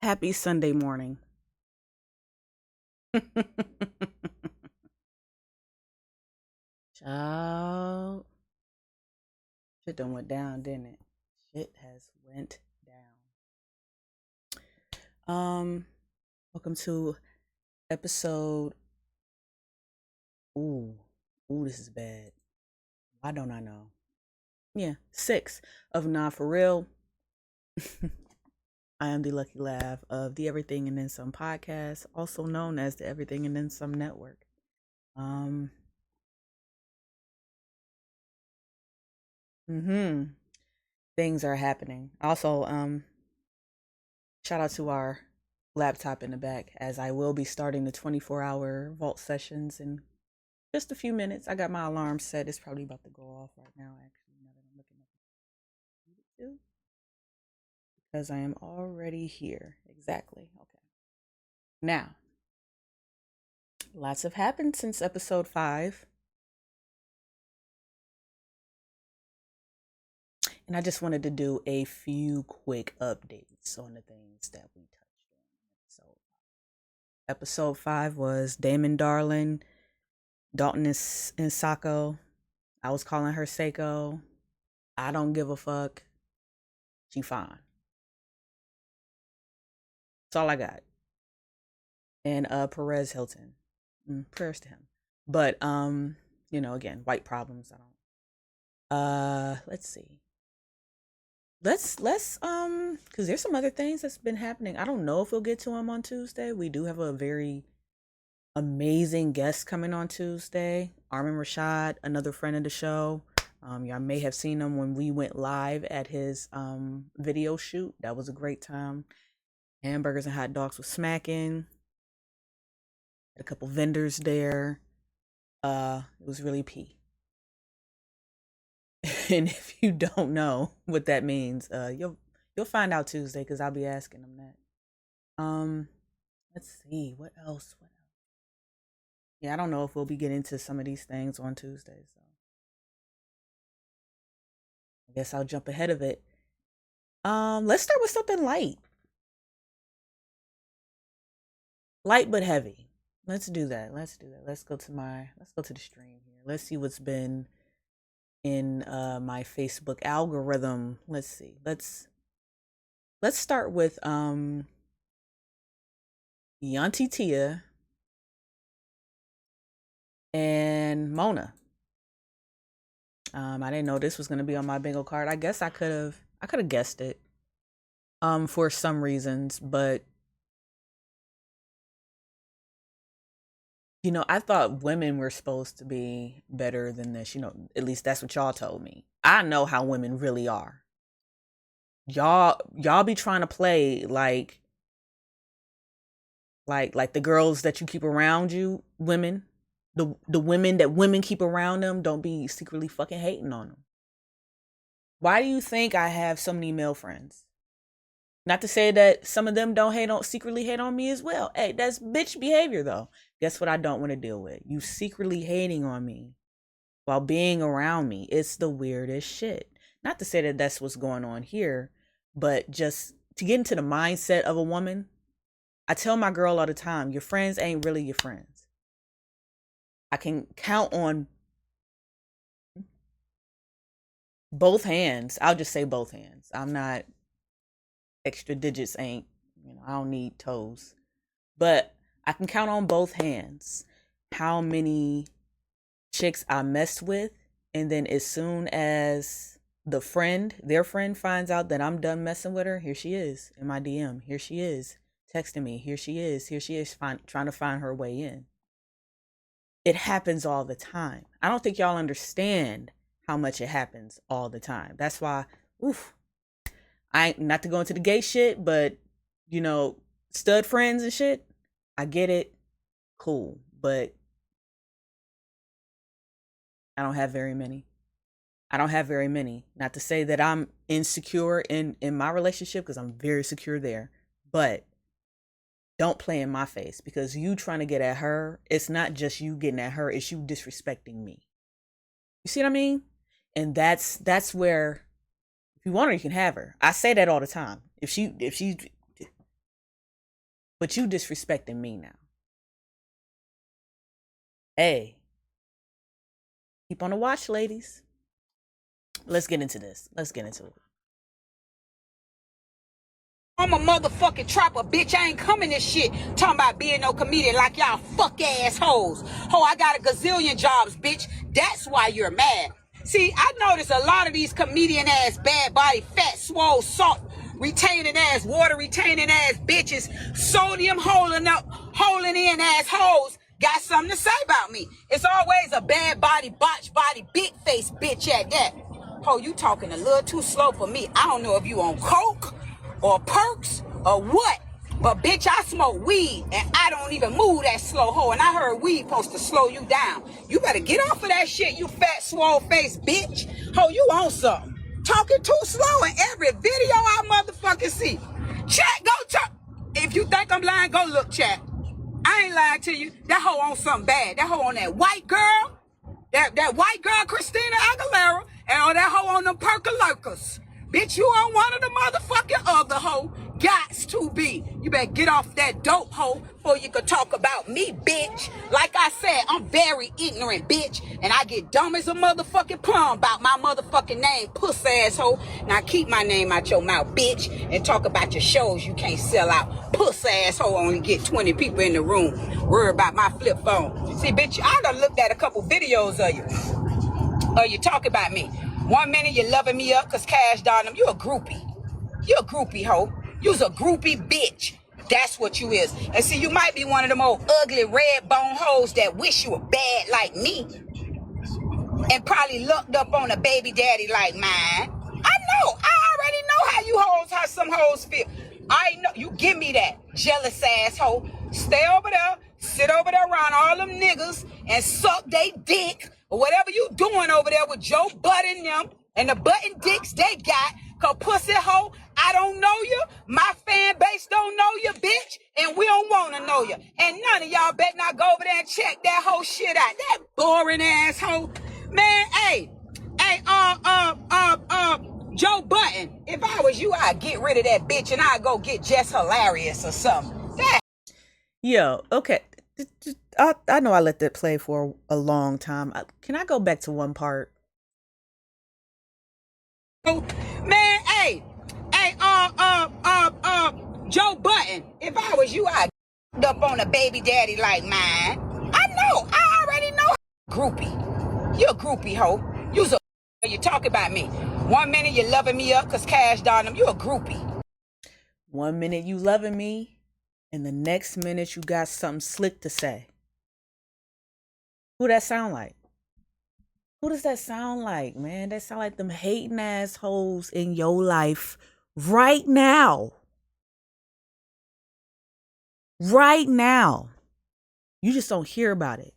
Happy Sunday morning. Child. Shit done went down, didn't it? Shit has went down. Welcome to episode. Ooh, this is bad. Why don't I know? Yeah, 6 of Nah For Real. I am the Lucky Laugh of the Everything and Then Some podcast, also known as the Everything and Then Some network. Um, mm-hmm. Things are happening. Also, shout out to our laptop in the back, as I will be starting the 24-hour vault sessions in just a few minutes. I got my alarm set. It's probably about to go off right now, actually, now that I'm looking at it, because I am already here. Exactly. Okay. Now, lots have happened since episode 5. And I just wanted to do a few quick updates on the things that we touched on. So, episode 5 was Damon Darlin, Dalton and Sako. I was calling her Sako. I don't give a fuck. She fine. That's all I got. And Perez Hilton. Prayers to him. But again, white problems. I don't. Let's see. Let's because there's some other things that's been happening. I don't know if we'll get to them on Tuesday. We do have a very amazing guest coming on Tuesday. Armin Rashad, another friend of the show. Y'all may have seen him when we went live at his video shoot. That was a great time. Hamburgers and hot dogs was smacking. Had a couple vendors there. It was really pee. And if you don't know what that means, you'll find out Tuesday, because I'll be asking them that. Let's see, what else? Yeah, I don't know if we'll be getting to some of these things on Tuesday, so I guess I'll jump ahead of it. Let's start with something light. Light but heavy. Let's do that. Let's go to the stream here. Let's see what's been in my Facebook algorithm. Let's see. Let's start with Yuntie Tia and Mona. I didn't know this was gonna be on my bingo card. I guess I could have guessed it. For some reasons, but I thought women were supposed to be better than this. At least that's what y'all told me. I know how women really are. Y'all be trying to play like the girls that you keep around you, women. The women that women keep around them, don't be secretly fucking hating on them. Why do you think I have so many male friends? Not to say that some of them don't secretly hate on me as well. Hey, that's bitch behavior though. Guess what I don't want to deal with? You secretly hating on me while being around me. It's the weirdest shit. Not to say that that's what's going on here, but just to get into the mindset of a woman. I tell my girl all the time, your friends ain't really your friends. I can count on both hands. I'll just say both hands. I'm not extra digits, ain't, I don't need toes. But I can count on both hands how many chicks I messed with, and then as soon as their friend finds out that I'm done messing with her, here she is in my DM. Here she is texting me. Here she is trying to find her way in. It happens all the time. I don't think y'all understand how much it happens all the time. That's why, I not to go into the gay shit, but stud friends and shit, I get it, cool, but I don't have very many. Not to say that I'm insecure in my relationship, because I'm very secure there, but don't play in my face, because you trying to get at her, it's not just you getting at her, it's you disrespecting me. You see what I mean? And that's where, if you want her, you can have her. I say that all the time. If she But you disrespecting me now. Hey, keep on the watch, ladies. Let's get into this. Let's get into it. I'm a motherfucking trapper, bitch. I ain't coming this shit talking about being no comedian like y'all fuck assholes. Ho, I got a gazillion jobs, bitch. That's why you're mad. See, I notice a lot of these comedian ass, bad body, fat, swole, salt retaining ass, water retaining ass bitches, sodium holding in ass hoes got something to say about me. It's always a bad body, botch body, big face bitch at that. Ho, you talking a little too slow for me. I don't know if you on coke or perks or what, but bitch, I smoke weed and I don't even move that slow, ho. And I heard weed supposed to slow you down. You better get off of that shit, you fat swole face bitch. Ho, you on something. Talking too slow in every video I motherfucking see. Chat, go talk. If you think I'm lying, go look, chat. I ain't lying to you. That hoe on something bad. That hoe on that white girl. That white girl, Christina Aguilera. And on that hoe on them percolurkers. Bitch, you on one of the motherfucking other hoe. Gots to be. You better get off that dope hoe before you can talk about me, bitch. Like I said, I'm very ignorant, bitch. And I get dumb as a motherfucking plum about my motherfucking name, puss asshole. Now keep my name out your mouth, bitch. And talk about your shows you can't sell out. Puss asshole only get 20 people in the room. Worry about my flip phone. See, bitch, I done looked at a couple videos of you. You talk about me. 1 minute you loving me up cause cash down them. You a groupie. You a groupie hoe. You's a groupie bitch. That's what you is. And see, you might be one of them old ugly red bone hoes that wish you were bad like me. And probably looked up on a baby daddy like mine. I know. I already know how you hoes, how some hoes feel. I know. You give me that jealous asshole. Stay over there. Sit over there around all them niggas and suck they dick. Or whatever you doing over there with Joe Butt and them and the button dicks they got. Cause pussy hoe, I don't know you. My fan base don't know you, bitch. And we don't want to know you. And none of y'all better not go over there and check that whole shit out. That boring asshole. Man, hey, Joe Button. If I was you, I'd get rid of that bitch and I'd go get Jess Hilarious or something. That. Yo, okay. I know I let that play for a long time. Can I go back to one part? Man, hey, Joe Button. If I was you, I'd up on a baby daddy like mine. I know. I already know. Groupie. You a groupie hoe. You's a. You talk about me. 1 minute you loving me up cause cash down them. You a groupie. 1 minute you loving me, and the next minute you got something slick to say. Who that sound like? Who does that sound like, man? That sound like them hating assholes in your life right now. Right now. You just don't hear about it.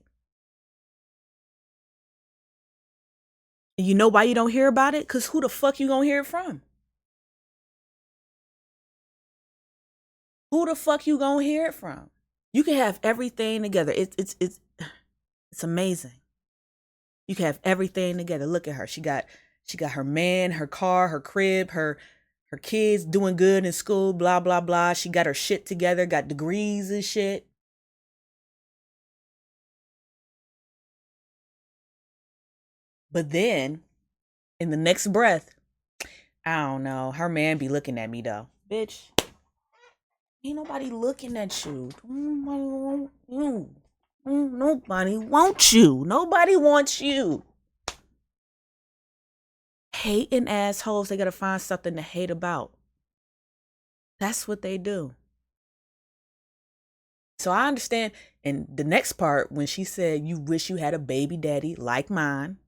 And you know why you don't hear about it? Because who the fuck you gonna hear it from? Who the fuck you gonna hear it from? You can have everything together. It's amazing. You can have everything together. Look at her. She got her man, her car, her crib, her kids doing good in school, blah, blah, blah. She got her shit together, got degrees and shit. But then, in the next breath, I don't know, her man be looking at me though. Bitch, ain't nobody looking at you. Nobody want you. Nobody wants you. Nobody wants you. Hating assholes, they gotta find something to hate about. That's what they do. So I understand. And the next part, when she said, you wish you had a baby daddy like mine.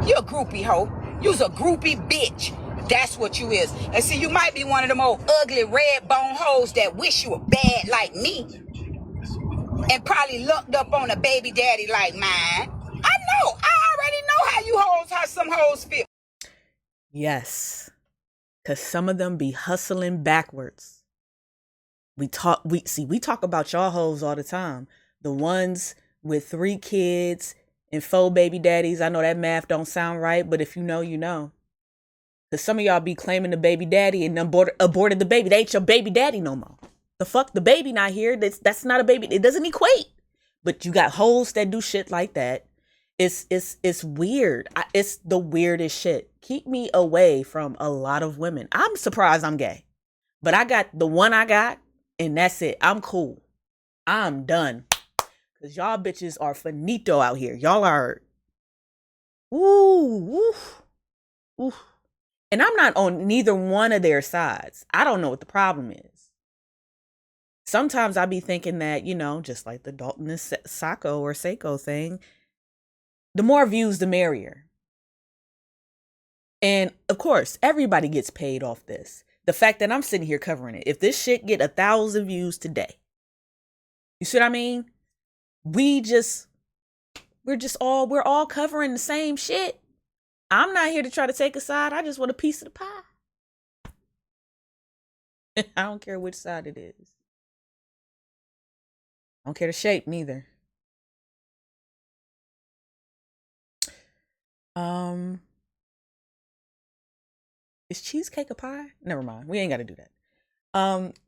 You a groupie hoe. You's a groupie bitch. That's what you is. And see, you might be one of them old ugly red bone hoes that wish you were bad like me. And probably looked up on a baby daddy like mine. I know. I already know how you hoes, how some hoes feel. Yes. Because some of them be hustling backwards. We talk about y'all hoes all the time. The ones with 3 kids and 4 baby daddies. I know that math don't sound right, but if you know, you know. Because some of y'all be claiming the baby daddy and aborted the baby. They ain't your baby daddy no more. The fuck, the baby not here. That's not a baby. It doesn't equate. But you got hoes that do shit like that. It's weird. It's the weirdest shit. Keep me away from a lot of women. I'm surprised I'm gay, but I got the one I got, and that's it. I'm cool. I'm done. Cause y'all bitches are finito out here. Y'all are, ooh, ooh. And I'm not on neither one of their sides. I don't know what the problem is. Sometimes I be thinking that, just like the Dalton and Sako or Sako thing, the more views, the merrier. And of course, everybody gets paid off this. The fact that I'm sitting here covering it. If this shit get 1,000 views today, you see what I mean? We're all covering the same shit. I'm not here to try to take a side. I just want a piece of the pie. I don't care which side it is. I don't care the shape neither. Is cheesecake a pie? Never mind. We ain't got to do that.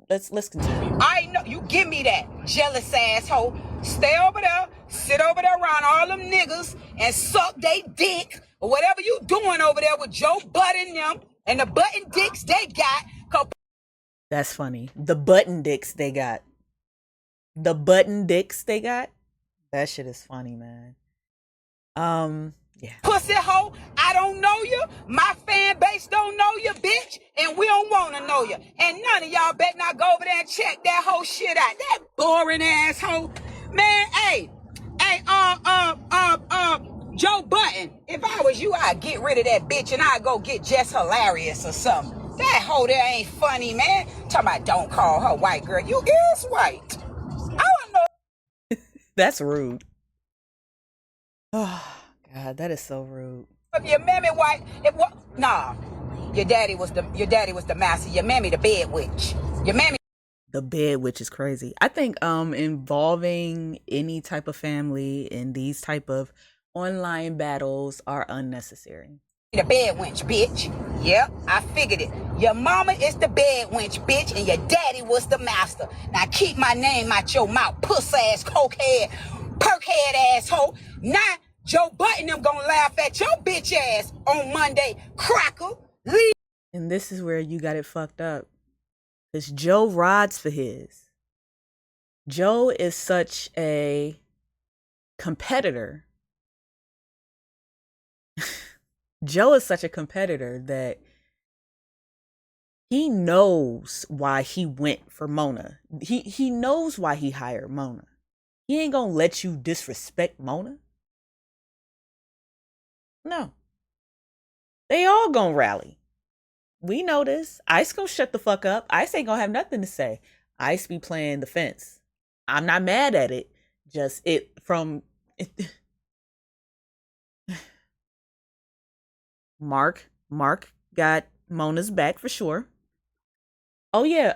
Let's continue. I know you give me that jealous asshole. Stay over there, sit over there around all them niggas and suck they dick or whatever you doing over there with Joe Budden them and the button dicks they got. That's funny. The button dicks they got. The button dicks they got. That shit is funny, man. Yeah. Pussy hoe, I don't know you. My fan base don't know you, bitch. And we don't want to know you. And none of y'all better not go over there and check that whole shit out. That boring asshole. Man, hey, Joe Button, if I was you, I'd get rid of that bitch and I'd go get Jess Hilarious or something. That hoe there ain't funny, man. Talking about don't call her white girl. You is white. I don't know. That's rude. Oh, God, that is so rude. If your mammy white, nah. Your daddy was the master. Your mammy the bed witch. Your mammy the bed witch is crazy. I think involving any type of family in these type of online battles are unnecessary. The bed wench, bitch. Yep, I figured it. Your mama is the bed wench, bitch, and your daddy was the master. Now keep my name out your mouth, puss ass, cokehead, perkhead asshole. Now Joe Button them gonna laugh at your bitch ass on Monday, cracker. Leave. And this is where you got it fucked up. Because Joe rides for his. Joe is such a competitor. Joe is such a competitor that he knows why he went for Mona. He knows why he hired Mona. He ain't gonna let you disrespect Mona. No. They all gonna rally. We know this. Ice gonna shut the fuck up. Ice ain't gonna have nothing to say. Ice be playing the fence. I'm not mad at it. Just Mark got Mona's back for sure. Oh yeah,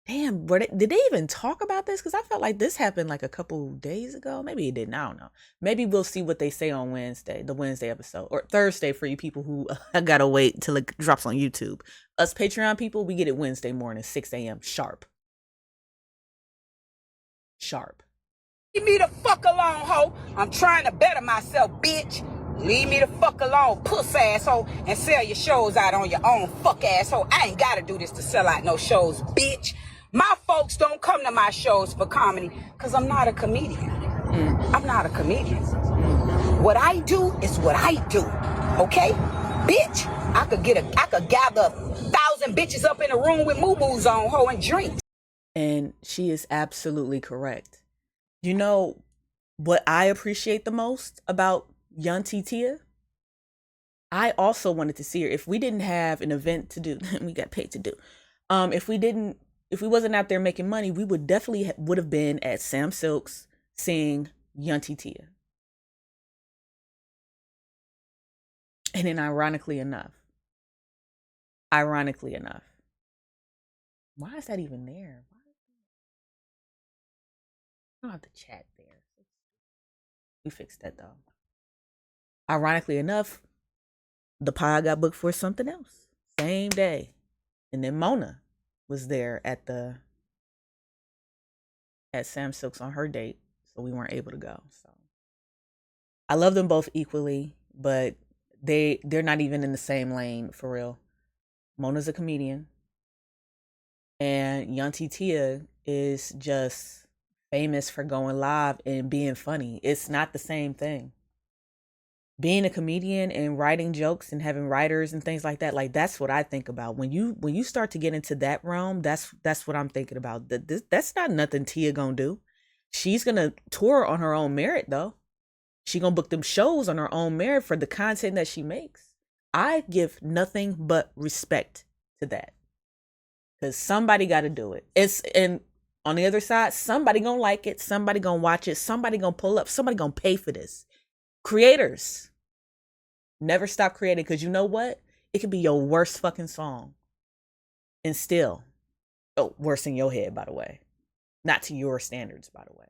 damn, did they even talk about this? Because I felt like this happened like a couple days ago. Maybe it didn't. I don't know. Maybe we'll see what they say on Wednesday, the Wednesday episode, or Thursday for you people who gotta wait till it drops on YouTube. Us Patreon people, we get it Wednesday morning, 6 a.m. sharp. Leave me the fuck alone, ho. I'm trying to better myself, bitch. Leave me the fuck alone, puss asshole, and sell your shows out on your own, fuck asshole. I ain't gotta do this to sell out no shows, bitch. My folks don't come to my shows for comedy because I'm not a comedian. I'm not a comedian. What I do is what I do, okay? Bitch, I could gather 1,000 bitches up in a room with moo-moos on, ho, and drinks. And she is absolutely correct. You know what I appreciate the most about Yuntie Tia? I also wanted to see her. If we didn't have an event to do, we got paid to do. If we wasn't out there making money, we would definitely would have been at Sam Silk's seeing Yuntie Tia. And then ironically enough, why is that even there? I don't have to chat there. We fixed that though. Ironically enough, the pie got booked for something else. same day. And then Mona was there at Sam Silk's on her date, so we weren't able to go. So I love them both equally, but they're not even in the same lane for real. Mona's a comedian, and Yuntie Tia is just famous for going live and being funny. It's not the same thing. Being a comedian and writing jokes and having writers and things like that, like that's what I think about. When you start to get into that realm, that's what I'm thinking about. That's not nothing Tia gonna do. She's gonna tour on her own merit though. She gonna book them shows on her own merit for the content that she makes. I give nothing but respect to that. Because somebody got to do it. And on the other side, somebody gonna like it, somebody gonna watch it, somebody gonna pull up, somebody gonna pay for this. Creators, never stop creating, because you know what? It could be your worst fucking song. And still, worse in your head, by the way. Not to your standards, by the way.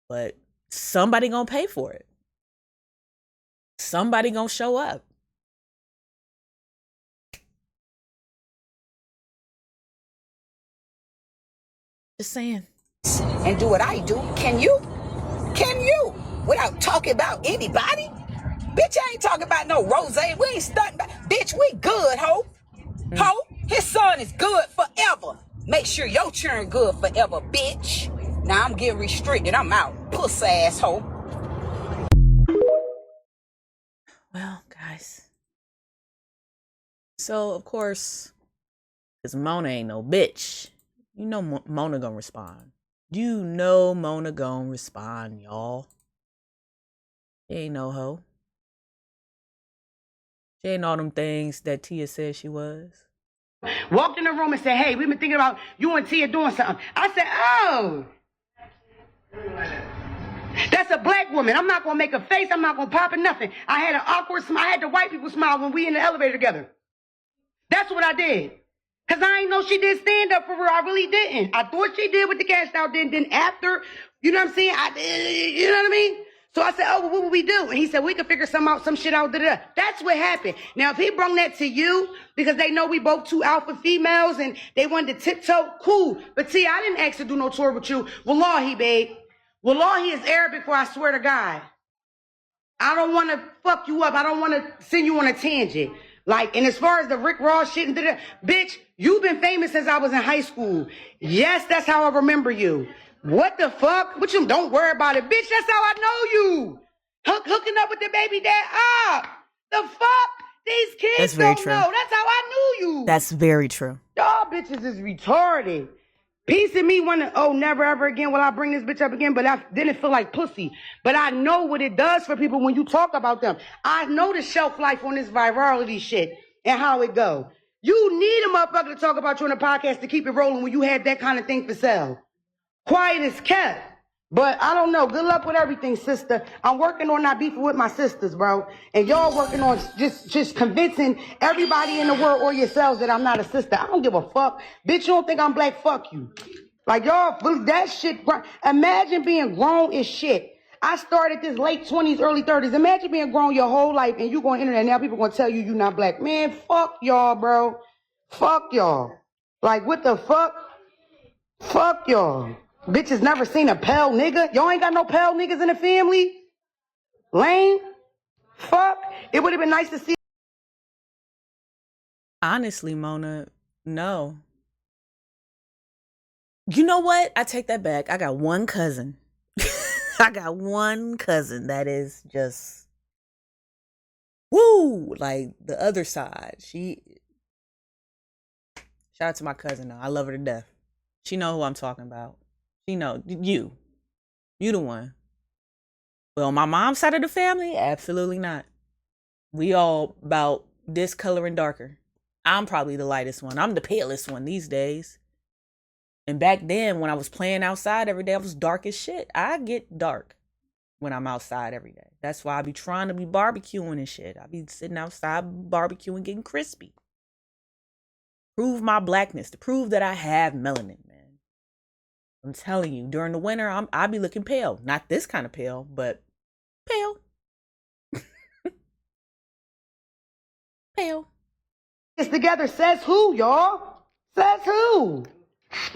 But somebody gonna pay for it. Somebody gonna show up. Just saying. And do what I do. Can you? Can you? Without talking about anybody? Bitch, I ain't talking about no rose. We ain't stunting. Bitch, we good, ho. Ho, his son is good forever. Make sure your children good forever, bitch. Now I'm getting restricted. I'm out. Puss ass ho. Well, guys. So, of course, because Mona ain't no bitch, you know Mona gonna respond. You know Mona gonna respond, y'all. She ain't no hoe. She ain't all them things that Tia said she was. Walked in the room and said, hey, we've been thinking about you and Tia doing something. I said, oh. That's a black woman. I'm not going to make a face. I'm not going to pop or nothing. I had an awkward smile. I had the white people smile when we in the elevator together. That's what I did. Because I ain't know she did stand up for real. I really didn't. I thought she did with the cash out. Then after, you know what I'm saying? You know what I mean? So I said, oh, well, what would we do? And he said, we could figure some shit out. Da-da-da. That's what happened. Now, if he brung that to you because they know we both two alpha females and they wanted to tiptoe, cool. But Tia, I didn't ask to do no tour with you. Wallahi, babe. Wallahi is Arabic for I swear to God. I don't want to fuck you up. I don't want to send you on a tangent. Like, and as far as the Rick Ross shit and da-da, bitch, you've been famous since I was in high school. Yes, that's how I remember you. What the fuck? What you don't worry about it, bitch. That's how I know you. Hooking up with the baby dad. The fuck? These kids don't know. That's how I knew you. That's very true. Y'all bitches is retarded. Piece of me wanna, never ever again will I bring this bitch up again, but I didn't feel like pussy. But I know what it does for people when you talk about them. I know the shelf life on this virality shit and how it go. You need a motherfucker to talk about you on a podcast to keep it rolling when you had that kind of thing for sale. Quiet as kept. But I don't know. Good luck with everything, sister. I'm working on not beefing with my sisters, bro. And y'all working on just convincing everybody in the world or yourselves that I'm not a sister. I don't give a fuck. Bitch, you don't think I'm black? Fuck you. Like, y'all, that shit. Imagine being grown as shit. I started this late 20s, early 30s. Imagine being grown your whole life and you go on the internet now people gonna tell you not black. Man, fuck y'all, bro. Fuck y'all. Like, what the fuck? Fuck y'all. Bitches never seen a pale nigga. Y'all ain't got no pale niggas in the family. Lame. Fuck. It would have been nice to see. Honestly, Mona, no. You know what? I take that back. I got one cousin. I got one cousin that is just woo, like the other side. Shout out to my cousin though. I love her to death. She know who I'm talking about. She know you the one. Well, on my mom's side of the family, absolutely not. We all about this color and darker. I'm probably the lightest one. I'm the palest one these days. And back then, when I was playing outside every day, I was dark as shit. I get dark when I'm outside every day. That's why I be trying to be barbecuing and shit. I be sitting outside barbecuing, getting crispy. Prove my blackness, to prove that I have melanin, man. I'm telling you, during the winter, I be looking pale. Not this kind of pale, but pale. Pale. together. Says who, y'all? Says who?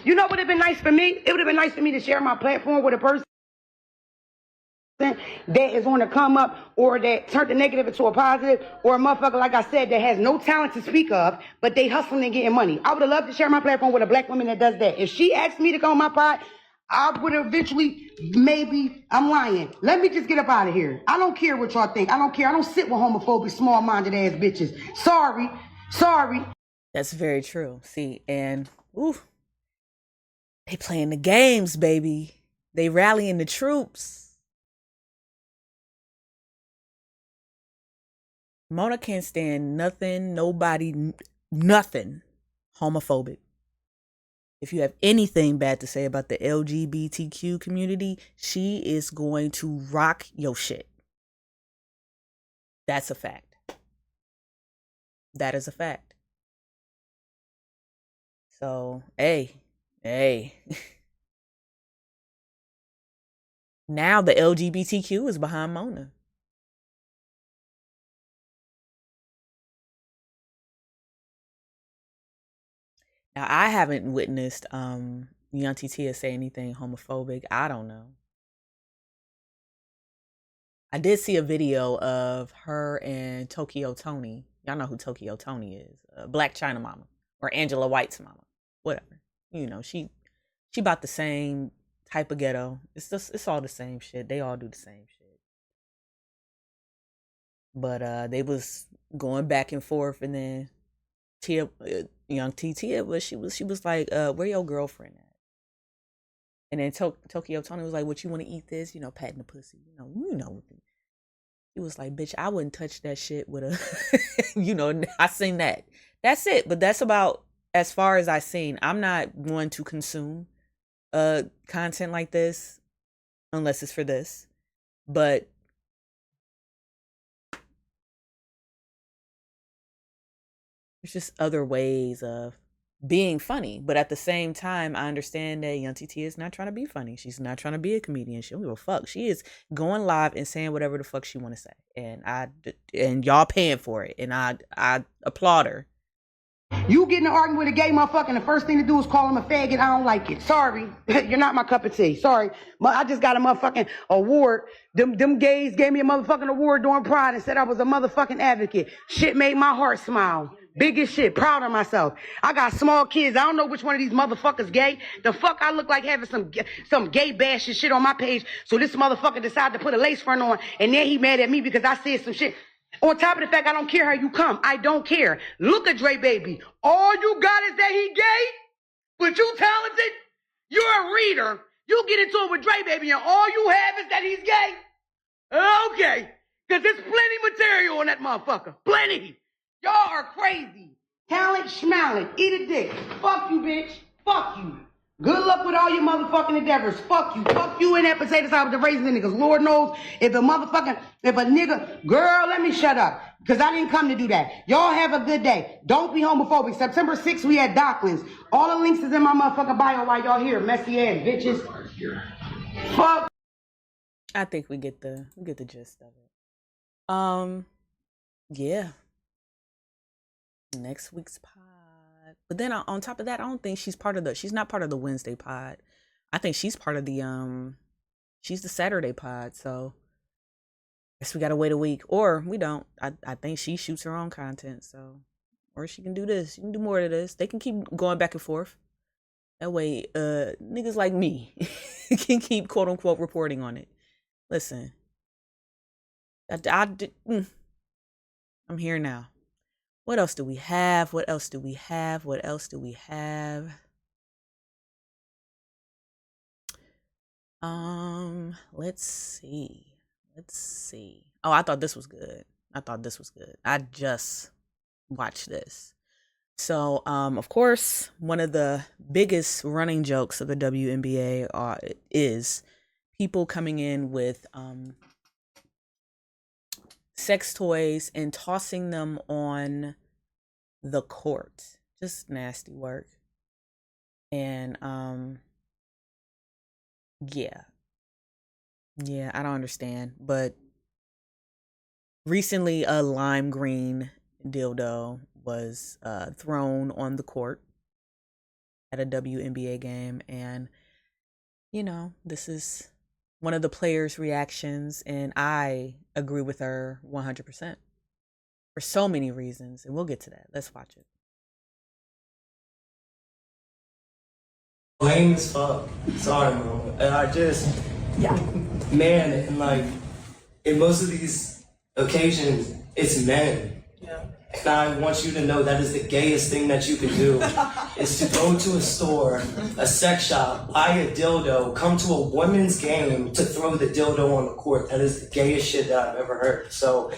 You know what would have been nice for me? It would have been nice for me to share my platform with a person that is on the come up, or that turned the negative into a positive, or a motherfucker, like I said, that has no talent to speak of, but they hustling and getting money. I would have loved to share my platform with a black woman that does that. If she asked me to come on my pod, I would eventually, maybe, I'm lying. Let me just get up out of here. I don't care what y'all think. I don't care. I don't sit with homophobic, small-minded ass bitches. Sorry. That's very true. See, and ooh, they playing the games, baby. They rallying the troops. Mona can't stand nothing, nobody, nothing homophobic. If you have anything bad to say about the LGBTQ community, she is going to rock your shit. That's a fact. That is a fact. So, hey. Now the LGBTQ is behind Mona. Now, I haven't witnessed Yuntie Tia say anything homophobic. I don't know. I did see a video of her and Tokyo Tony. Y'all know who Tokyo Tony is. Black China Mama. Or Angela White's mama. Whatever. You know, she about the same type of ghetto. It's all the same shit. They all do the same shit. But they was going back and forth, and then Tia, young Tia, but she was like, where your girlfriend at? And then Tokyo Tony was like, what, you want to eat this? You know, patting the pussy. You know. He was like, bitch, I wouldn't touch that shit with a, you know, I seen that. That's it. But that's about as far as I seen. I'm not one to consume content like this unless it's for this. But there's just other ways of being funny. But at the same time, I understand that Yuntie T is not trying to be funny. She's not trying to be a comedian. She don't give a fuck. She is going live and saying whatever the fuck she want to say. And y'all paying for it. And I applaud her. You get in an argument with a gay motherfucker, and the first thing to do is call him a faggot. I don't like it. Sorry. You're not my cup of tea. Sorry. I just got a motherfucking award. Them gays gave me a motherfucking award during Pride and said I was a motherfucking advocate. Shit made my heart smile. Biggest shit. Proud of myself. I got small kids. I don't know which one of these motherfuckers gay. The fuck I look like having some gay bashing shit on my page. So this motherfucker decided to put a lace front on, and then he mad at me because I said some shit. On top of the fact I don't care how you come. I don't care. Look at Dre Baby. All you got is that he gay, but you talented. You're a reader. You get into it with Dre Baby, and all you have is that he's gay. Okay. Because there's plenty material on that motherfucker. Plenty. Y'all are crazy. Talent, schmallet, eat a dick. Fuck you, bitch. Fuck you. Good luck with all your motherfucking endeavors. Fuck you. Fuck you in that potato salad with the raisins in it. Because Lord knows if a nigga, girl, let me shut up. Because I didn't come to do that. Y'all have a good day. Don't be homophobic. September 6th, we at Docklands. All the links is in my motherfucking bio while y'all here. Messy ass bitches. Fuck. I think we get the gist of it. Yeah. Next week's pod. But then on top of that, I don't think she's not part of the Wednesday pod. I think she's part of the she's the Saturday pod. So I guess we gotta wait a week. Or we don't. I think she shoots her own content, so or she can do this. She can do more of this. They can keep going back and forth. That way, niggas like me can keep quote unquote reporting on it. Listen. I'm here now. What else do we have? Let's see. Oh, I thought this was good. I just watched this. So, of course, one of the biggest running jokes of the WNBA is people coming in with sex toys and tossing them on the court. Just nasty work. And yeah, I don't understand. But recently a lime green dildo was thrown on the court at a WNBA game. And, this is one of the players' reactions. And I agree with her 100% for so many reasons. And we'll get to that. Let's watch it. Lame as fuck. Sorry, bro. And man, and like, in most of these occasions, it's men. Yeah. And I want you to know that is the gayest thing that you can do, is to go to a store, a sex shop, buy a dildo, come to a women's game to throw the dildo on the court. That is the gayest shit that I've ever heard. So,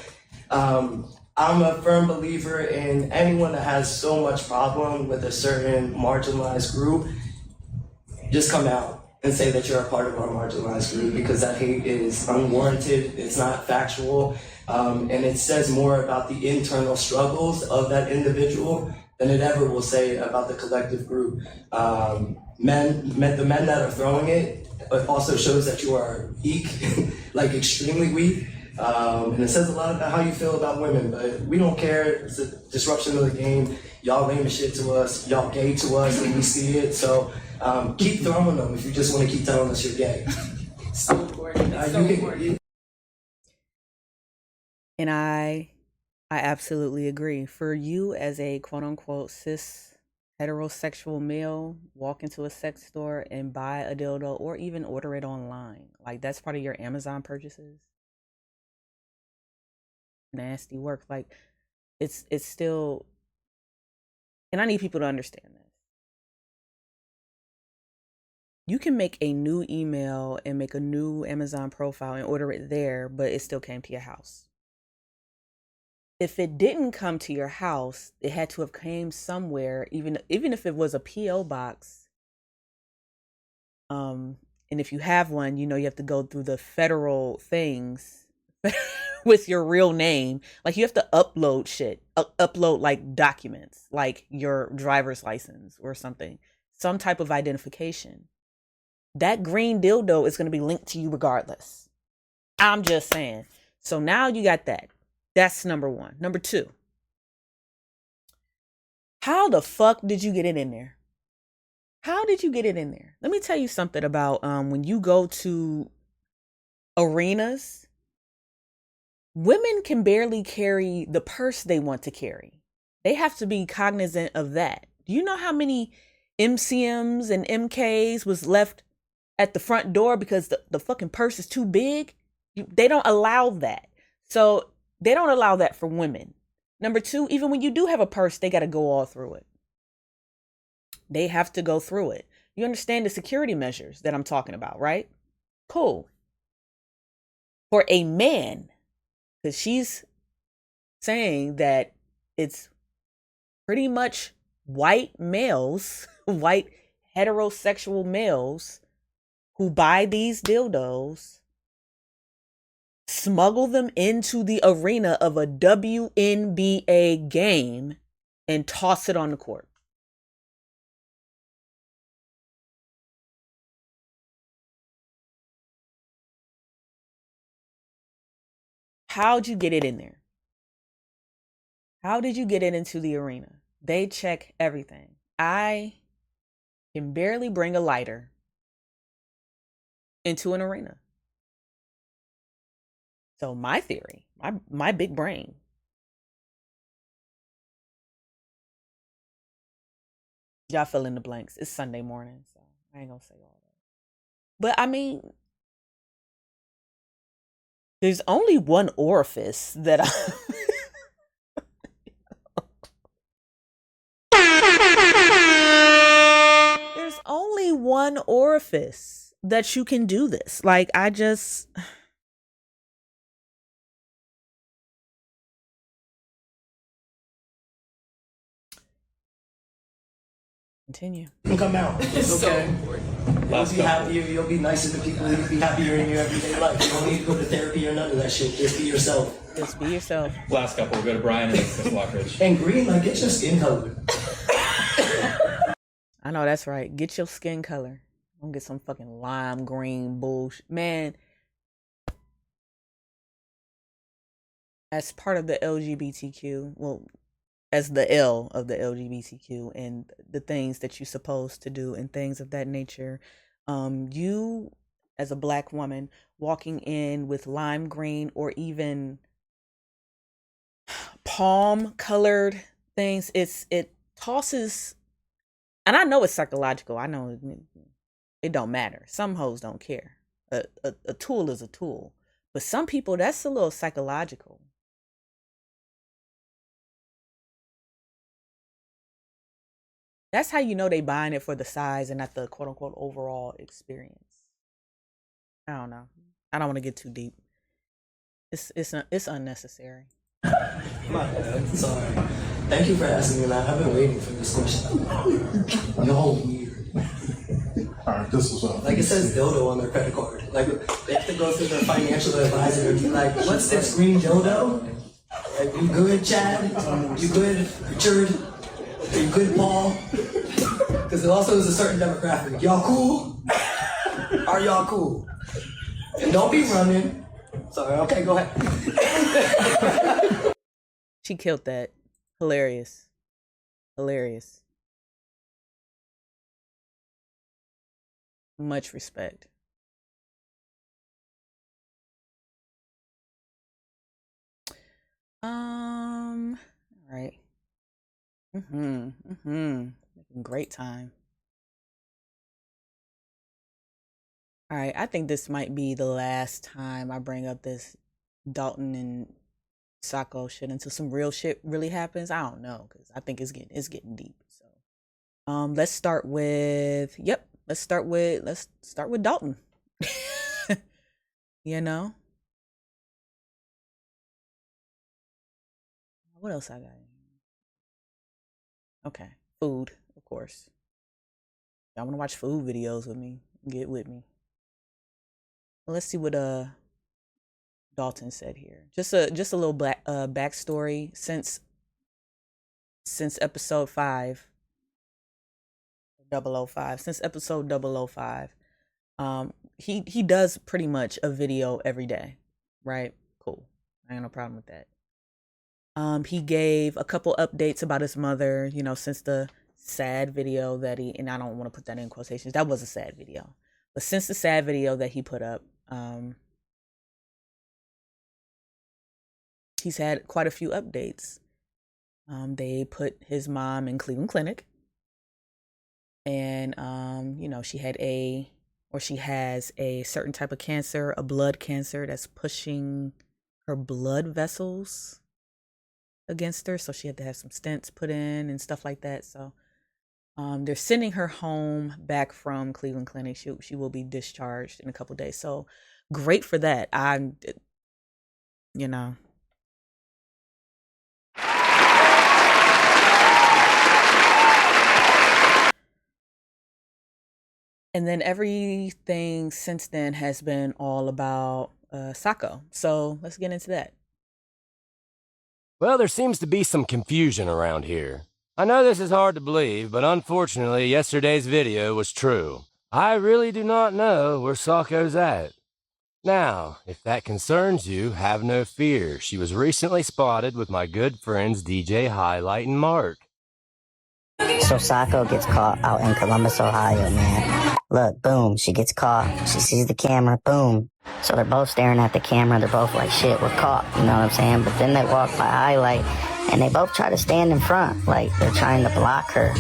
I'm a firm believer in anyone that has so much problem with a certain marginalized group, just come out and say that you're a part of our marginalized group, because that hate is unwarranted, it's not factual, and it says more about the internal struggles of that individual than it ever will say about the collective group. The men that are throwing it also shows that you are weak, like extremely weak. And it says a lot about how you feel about women, but we don't care. It's a disruption of the game. Y'all lame as shit to us. Y'all gay to us, and we see it. So keep throwing them if you just want to keep telling us you're gay. So important. It's so important. And I absolutely agree. For you as a quote unquote cis heterosexual male, walk into a sex store and buy a dildo or even order it online. Like, that's part of your Amazon purchases. Nasty work. Like, it's still, and I need people to understand this. You can make a new email and make a new Amazon profile and order it there, but it still came to your house. If it didn't come to your house, it had to have came somewhere, even if it was a PO box. And if you have one, you have to go through the federal things with your real name. Like, you have to upload shit, upload like documents, like your driver's license or something, some type of identification. That green dildo is going to be linked to you regardless. I'm just saying. So now you got that. That's number one. Number two, how the fuck did you get it in there? How did you get it in there? Let me tell you something about when you go to arenas, women can barely carry the purse they want to carry. They have to be cognizant of that. Do you know how many MCMs and MKs was left at the front door because the fucking purse is too big? They don't allow that. So they don't allow that for women. Number two, even when you do have a purse, they got to go all through it. They have to go through it. You understand the security measures that I'm talking about, right? Cool. For a man, because she's saying that it's pretty much white males, white heterosexual males who buy these dildos, smuggle them into the arena of a WNBA game, and toss it on the court. How'd you get it in there? How did you get it into the arena? They check everything. I can barely bring a lighter into an arena. So my theory, my big brain, y'all fill in the blanks. It's Sunday morning, so I ain't gonna say all that. But I mean, there's only one orifice that there's only one orifice that you can do this. Like, I just... Continue. Come out. It's okay. So important. You'll be happier. You'll be nicer to people. You'll be happier in your everyday life. You don't need to go to therapy or none of that shit. Just be yourself. Just be yourself. Last couple, we'll go to Brian and Chris Lockridge. And green, like, get your skin color. I know, that's right. Get your skin color. Don't get some fucking lime green bullshit. Man, as part of the LGBTQ, well, as the L of the LGBTQ and the things that you're supposed to do and things of that nature. You, as a black woman, walking in with lime green or even palm colored things, it tosses, and I know it's psychological. I know it don't matter. Some hoes don't care. A tool is a tool, but some people, that's a little psychological. That's how you know they buying it for the size and not the quote unquote overall experience. I don't know. I don't want to get too deep. It's unnecessary. My bad. Sorry. Thank you for asking me that. I've been waiting for this question. Y'all weird. Alright, this is Like it says dildo on their credit card. Like they have to go through their financial advisor and be like, what's this green dildo? Like, you good, Chad? You good, Richard? Are you good, Paul? Because it also is a certain demographic. Y'all cool? Are y'all cool? And don't be running. Sorry, okay, go ahead. She killed that. Hilarious. Hilarious. Much respect. All right. Making great time. All right, I think this might be the last time I bring up this Dalton and Sako shit until some real shit really happens. I don't know, because I think it's getting deep. So let's start with let's start with Dalton. You know? What else I got? Okay. Food, of course. Y'all wanna watch food videos with me? Get with me. Well, let's see what Dalton said here. Just a little backstory since episode 5, 005. Since episode 005, he does pretty much a video every day, right? Cool. I ain't no problem with that. He gave a couple updates about his mother, you know, since the sad video that he, and I don't want to put that in quotations, that was a sad video, but since the sad video that he put up, he's had quite a few updates. They put his mom in Cleveland Clinic, and you know, she has a certain type of cancer, a blood cancer that's pushing her blood vessels against her, so she had to have some stents put in and stuff like that. So they're sending her home back from Cleveland Clinic. She will be discharged in a couple days. So great for that. You know. And then everything since then has been all about Sako. So let's get into that. Well, there seems to be some confusion around here. I know this is hard to believe, but unfortunately, yesterday's video was true. I really do not know where Sako's at. Now, if that concerns you, have no fear. She was recently spotted with my good friends DJ Highlight and Mark. So Sako gets caught out in Columbus, Ohio, man. Look, boom, she gets caught. She sees the camera, boom. So they're both staring at the camera. They're both like, shit, we're caught. You know what I'm saying? But then they walk by Highlight, and they both try to stand in front. Like, they're trying to block her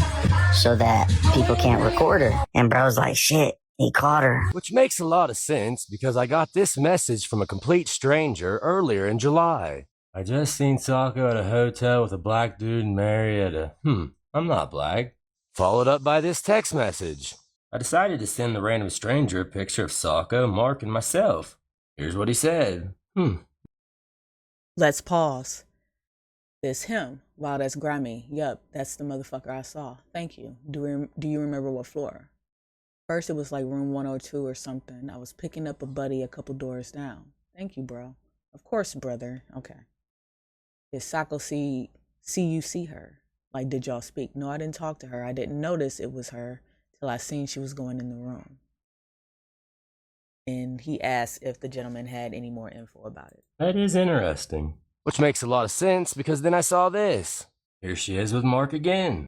so that people can't record her. And bro's like, shit, he caught her. Which makes a lot of sense, because I got this message from a complete stranger earlier in July. I just seen Sako at a hotel with a black dude and Marietta. I'm not black. Followed up by this text message. I decided to send the random stranger a picture of Sako, Mark, and myself. Here's what he said. Let's pause. It's him. Wow, that's grimy. Yup, that's the motherfucker I saw. Thank you. Do you remember what floor? First, it was like room 102 or something. I was picking up a buddy a couple doors down. Thank you, bro. Of course, brother. Okay. Did Sako see you see her? Like, did y'all speak? No, I didn't talk to her. I didn't notice it was her till I seen she was going in the room. And he asked if the gentleman had any more info about it. That is interesting. Which makes a lot of sense, because then I saw this. Here she is with Mark again.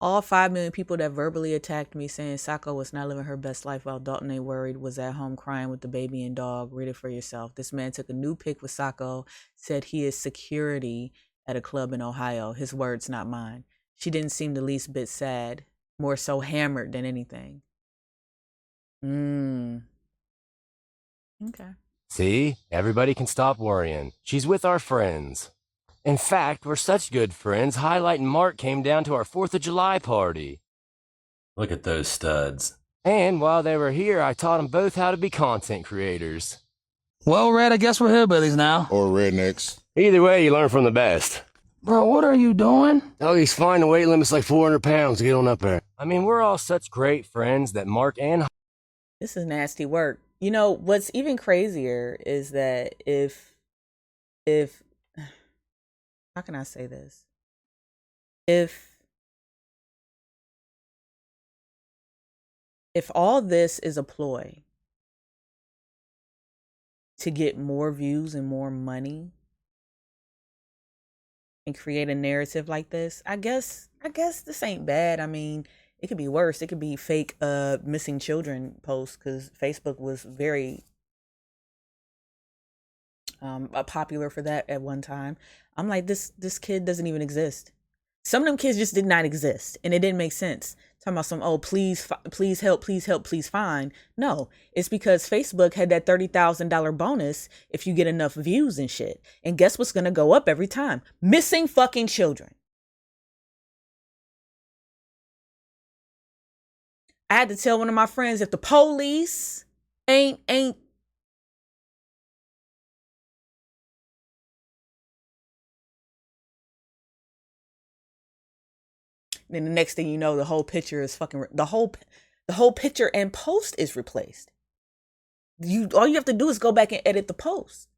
All 5 million people that verbally attacked me saying Sako was not living her best life while Dalton ain't worried was at home crying with the baby and dog. Read it for yourself. This man took a new pic with Sako, said he is security at a club in Ohio. His words, not mine. She didn't seem the least bit sad, more so hammered than anything. Okay. See, everybody can stop worrying. She's with our friends. In fact, we're such good friends, Highlight and Mark came down to our 4th of July party. Look at those studs. And while they were here, I taught them both how to be content creators. Well, Red, I guess we're hillbillies now. Or rednecks. Either way, you learn from the best. Bro, what are you doing? Oh, he's fine. The weight limit's like 400 pounds to get on up there. I mean, we're all such great friends that Mark and... This is nasty work. You know, what's even crazier is that if how can I say this? If all this is a ploy to get more views and more money and create a narrative like this, I guess this ain't bad. I mean, it could be worse. It could be fake missing children posts, because Facebook was very popular for that at one time. I'm like, this kid doesn't even exist. Some of them kids just did not exist, and it didn't make sense. Talking about some, oh, please help, please find. No, it's because Facebook had that $30,000 bonus if you get enough views and shit. And guess what's gonna go up every time? Missing fucking children. I had to tell one of my friends, if the police ain't then the next thing you know, the whole picture is fucking the whole picture and post is replaced. All you have to do is go back and edit the post.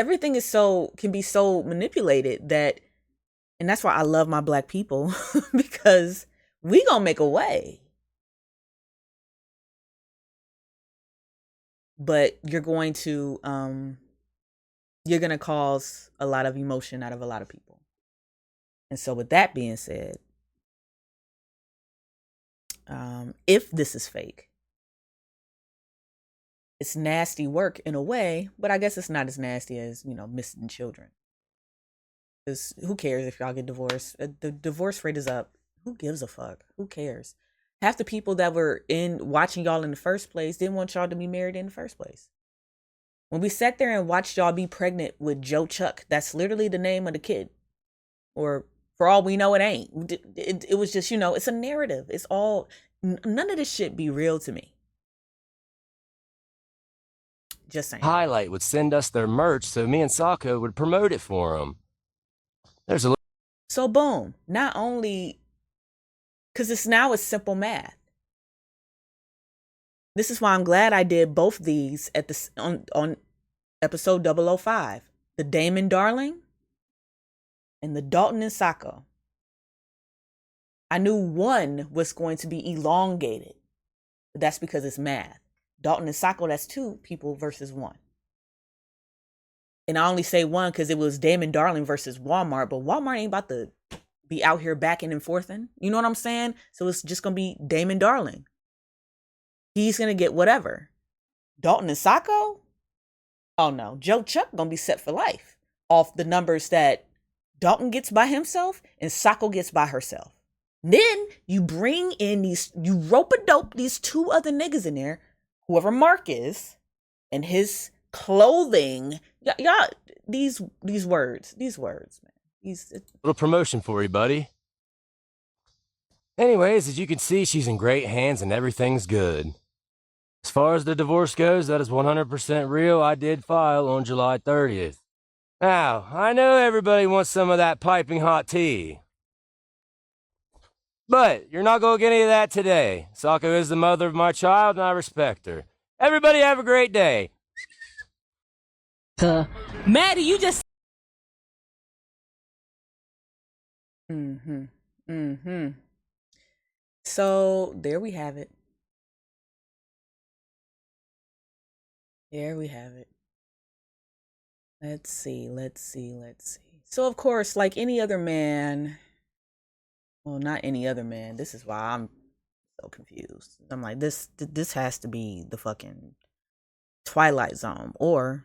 Everything can be so manipulated that, and that's why I love my Black people, because we gonna make a way. But you're gonna cause a lot of emotion out of a lot of people. And so with that being said, if this is fake, it's nasty work in a way, but I guess it's not as nasty as, missing children. Because who cares if y'all get divorced? The divorce rate is up. Who gives a fuck? Who cares? Half the people that were watching y'all in the first place didn't want y'all to be married in the first place. When we sat there and watched y'all be pregnant with Joe Chuck, that's literally the name of the kid. Or for all we know, it ain't. It was just, it's a narrative. It's all, none of this shit be real to me. Just saying. Highlight would send us their merch so me and Sako would promote it for them. So boom, not only, because it's simple math. This is why I'm glad I did both these on episode 005. The Damon Darling and the Dalton and Sako. I knew one was going to be elongated, but that's because it's math. Dalton and Sako, that's 2 people versus 1. And I only say 1 because it was Damon Darling versus Walmart, but Walmart ain't about to be out here backing and forthing. You know what I'm saying? So it's just going to be Damon Darling. He's going to get whatever. Dalton and Sako? Oh no, Joe Chuck going to be set for life off the numbers that Dalton gets by himself and Sako gets by herself. Then you bring in you rope-a-dope these 2 other niggas in there, whoever Mark is, and his clothing. Y'all, these words, man. Little promotion for you, buddy. Anyways, as you can see, she's in great hands and everything's good. As far as the divorce goes, that is 100% real. I did file on July 30th. Now, I know everybody wants some of that piping hot tea. But you're not going to get any of that today. Sako is the mother of my child, and I respect her. Everybody have a great day. Maddie, you just... So, there we have it. There we have it. Let's see. So, of course, like any other man, well, not any other man. This is why I'm so confused. I'm like, this has to be the fucking Twilight Zone, or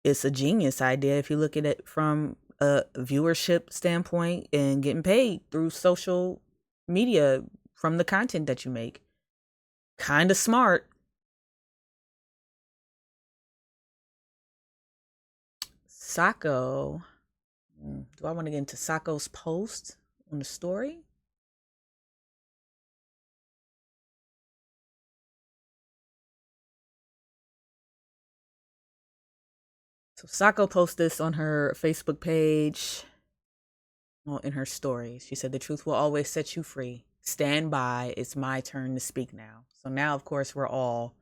it's a genius idea if you look at it from a viewership standpoint and getting paid through social media from the content that you make. Kind of smart. Sako. Do I want to get into Sako's post on the story? So Sako posted this on her Facebook page, well, in her story. She said, "The truth will always set you free. Stand by. It's my turn to speak now." So now, of course, we're all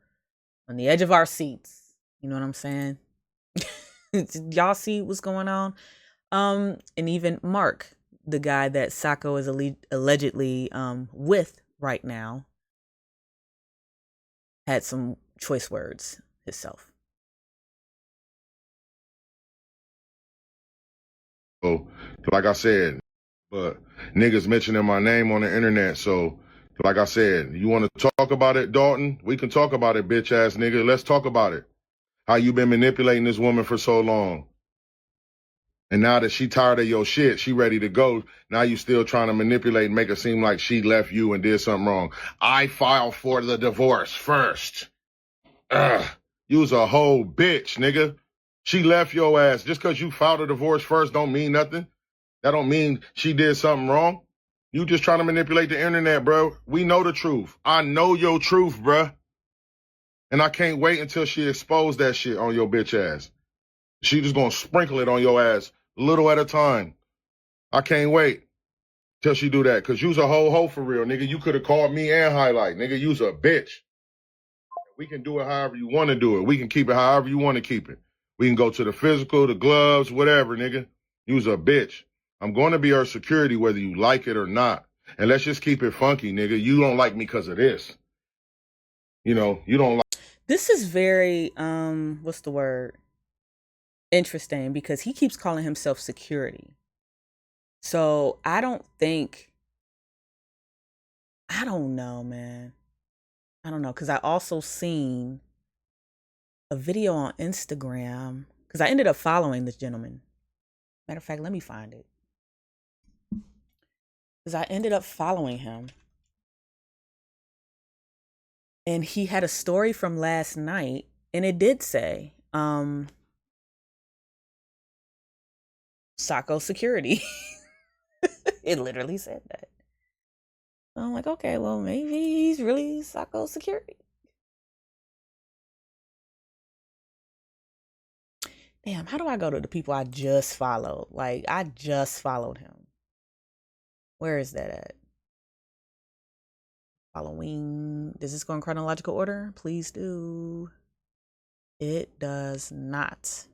on the edge of our seats. You know what I'm saying? Y'all see what's going on? And even Mark, the guy that Sako is allegedly with right now, had some choice words himself. So, like I said, but niggas mentioning my name on the internet. So, like I said, you want to talk about it, Dalton? We can talk about it, bitch ass nigga. Let's talk about it. How you been manipulating this woman for so long? And now that she tired of your shit, she ready to go. Now you still trying to manipulate and make it seem like she left you and did something wrong. I filed for the divorce first. Ugh. You's a whole bitch, nigga. She left your ass. Just because you filed a divorce first don't mean nothing. That don't mean she did something wrong. You just trying to manipulate the internet, bro. We know the truth. I know your truth, bro. And I can't wait until she exposed that shit on your bitch ass. She just gonna sprinkle it on your ass, little at a time. I can't wait till she do that, because you's a whole hoe for real, nigga. You could have called me and Highlight, nigga. You's a bitch. We can do it however you want to do it. We can keep it however you want to keep it. We can go to the physical, the gloves, whatever, nigga. You's a bitch. I'm going to be her security whether you like it or not. And let's just keep it funky, nigga. You don't like me because of this. You know, you don't like... This is very, what's the word? Interesting, because he keeps calling himself security. So I don't know, man. I don't know, because I also seen a video on Instagram, because I ended up following this gentleman. Matter of fact, let me find it. Because I ended up following him. And he had a story from last night, and it did say, Sako security. It literally said that. So I'm like, okay, well, maybe he's really Sako security. Damn, how do I go to the people I just followed? Like, I just followed him. Where is that at? Following. Does this go in chronological order? Please do. It does not.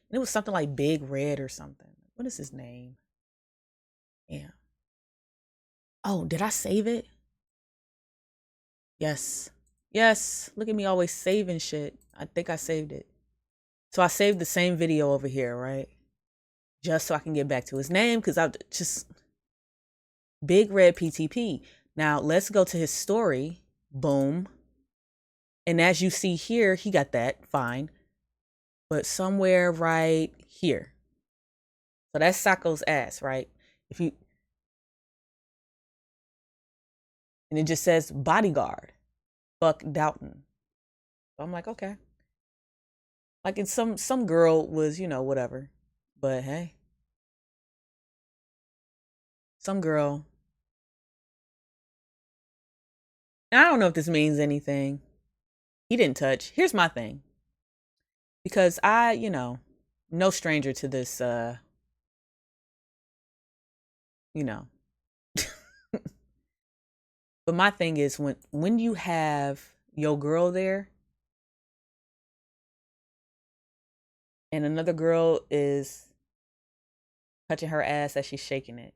And it was something like Big Red or something. What is his name? Yeah. Oh, did I save it? Yes. Yes. Look at me always saving shit. I think I saved it. So I saved the same video over here, right? Just so I can get back to his name, because I just... Big Red PTP. Now, let's go to his story. Boom. And as you see here, he got that. Fine. But somewhere right here. So that's Sako's ass, right? If you... And it just says bodyguard. Fuck Dalton. So I'm like, okay. Like, it's some girl was, you know, whatever. But hey. Some girl. Now, I don't know if this means anything. He didn't touch. Here's my thing. Because I, you know, no stranger to this, you know. But my thing is, when you have your girl there and another girl is touching her ass as she's shaking it,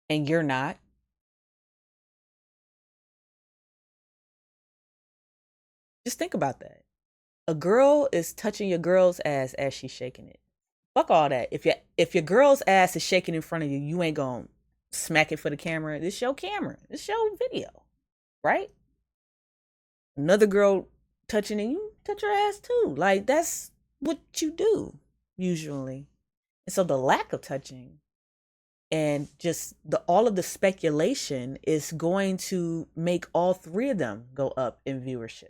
and you're not, Just think about that. A girl is touching your girl's ass as she's shaking it. Fuck all that. If your girl's ass is shaking in front of you, you ain't gonna smack it for the camera. This your camera. This your video, right? Another girl touching it, you touch her ass too. Like that's what you do usually. And so the lack of touching and just all of the speculation is going to make all three of them go up in viewership.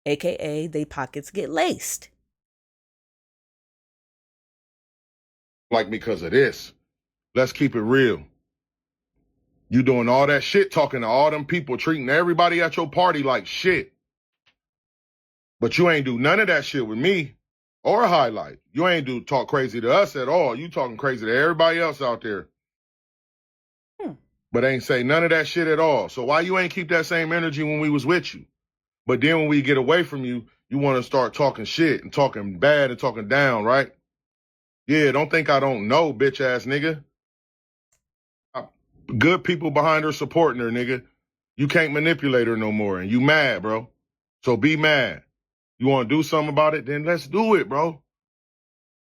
AKA they pockets get laced. Like because of this. Let's keep it real. You doing all that shit, talking to all them people, treating everybody at your party like shit. But you ain't do none of that shit with me or Highlight. You ain't talk crazy to us at all. You talking crazy to everybody else out there. But ain't say none of that shit at all. So why you ain't keep that same energy when we was with you? But then when we get away from you, you want to start talking shit and talking bad and talking down, right? Yeah, don't think I don't know, bitch ass nigga. Good people behind her supporting her, nigga. You can't manipulate her no more, and you mad, bro. So be mad. You want to do something about it? Then let's do it, bro.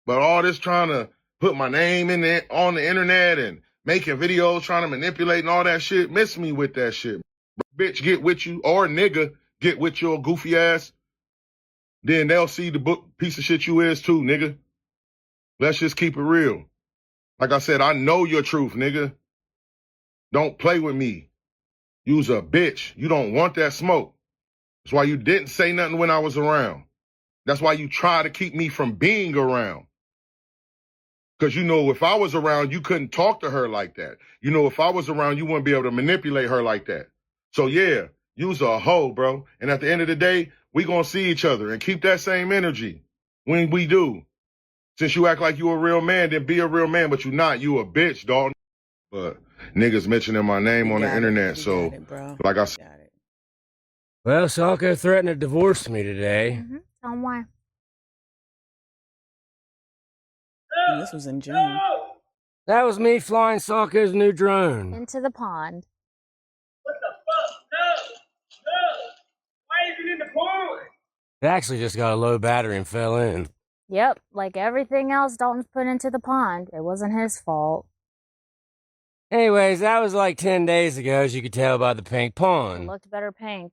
But all this trying to put my name in it on the internet and making videos trying to manipulate and all that shit, miss me with that shit. Bitch, get with you, or nigga, get with your goofy ass. Then they'll see the piece of shit you is too, nigga. Let's just keep it real. Like I said, I know your truth, nigga. Don't play with me. You's a bitch. You don't want that smoke. That's why you didn't say nothing when I was around. That's why you try to keep me from being around. Because you know if I was around, you couldn't talk to her like that. You know if I was around, you wouldn't be able to manipulate her like that. So yeah, you's a hoe, bro. And at the end of the day, we gonna see each other and keep that same energy when we do. Since you act like you a real man, then be a real man, but you not. You a bitch, Dalton. But niggas mentioning my name on the internet, so like I said. Well, Sako threatened to divorce me today. Tell him why. This was in June. That was me flying Sako's new drone. Into the pond. What the fuck? No! Why is it in the pond? It actually just got a low battery and fell in. Yep, like everything else Dalton's put into the pond. It wasn't his fault. Anyways, that was like 10 days ago, as you could tell by the pink It pond. looked better pink.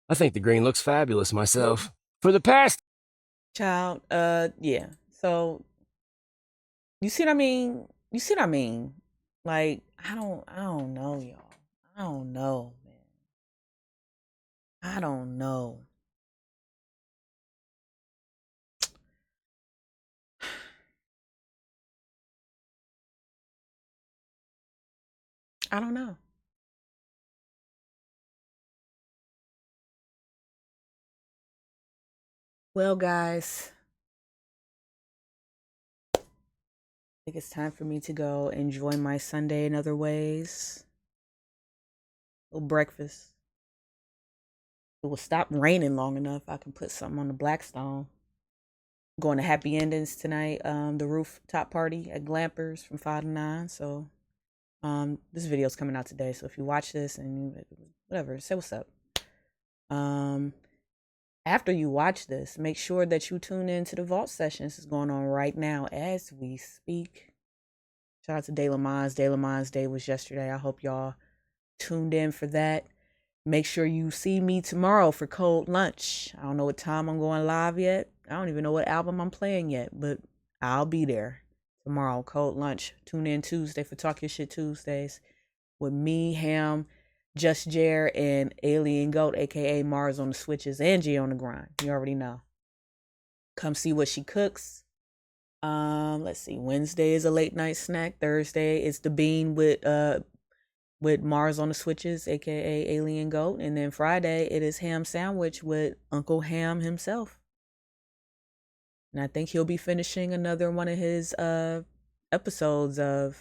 I think the green looks fabulous myself. For the past... Child, yeah. So, you see what I mean? You see what I mean? Like, I don't know, y'all. I don't know, man. I don't know. I don't know. Well, guys, I think it's time for me to go enjoy my Sunday in other ways. A little breakfast. It will stop raining long enough. I can put something on the Blackstone. Going to Happy Endings tonight. The rooftop party at Glampers from 5 to 9. So this video is coming out today. So if you watch this and whatever, say what's up. After you watch this, make sure that you tune in to the Vault Sessions. It's going on right now as we speak. Shout out to De La Mans. De La Mans Day was yesterday. I hope y'all tuned in for that. Make sure you see me tomorrow for Cold Lunch. I don't know what time I'm going live yet. I don't even know what album I'm playing yet, but I'll be there tomorrow. Cold Lunch. Tune in Tuesday for Talk Your Shit Tuesdays with me, Ham, Just Jer, and Alien Goat, aka Mars on the switches, and G on the grind. You already know. Come see what she cooks. Let's see. Wednesday is a late night snack. Thursday is the bean with Mars on the switches, aka Alien Goat, and then Friday it is ham sandwich with Uncle Ham himself. And I think he'll be finishing another one of his episodes of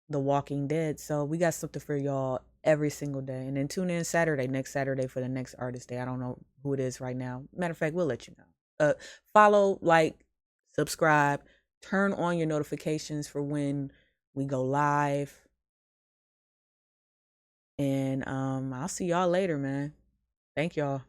The Walking Dead. So we got something for y'all every single day. And then tune in next Saturday for the next artist day. I don't know who it is right now. Matter of fact, we'll let you know. Follow, like, subscribe, turn on your notifications for when we go live. And I'll see y'all later, man. Thank y'all.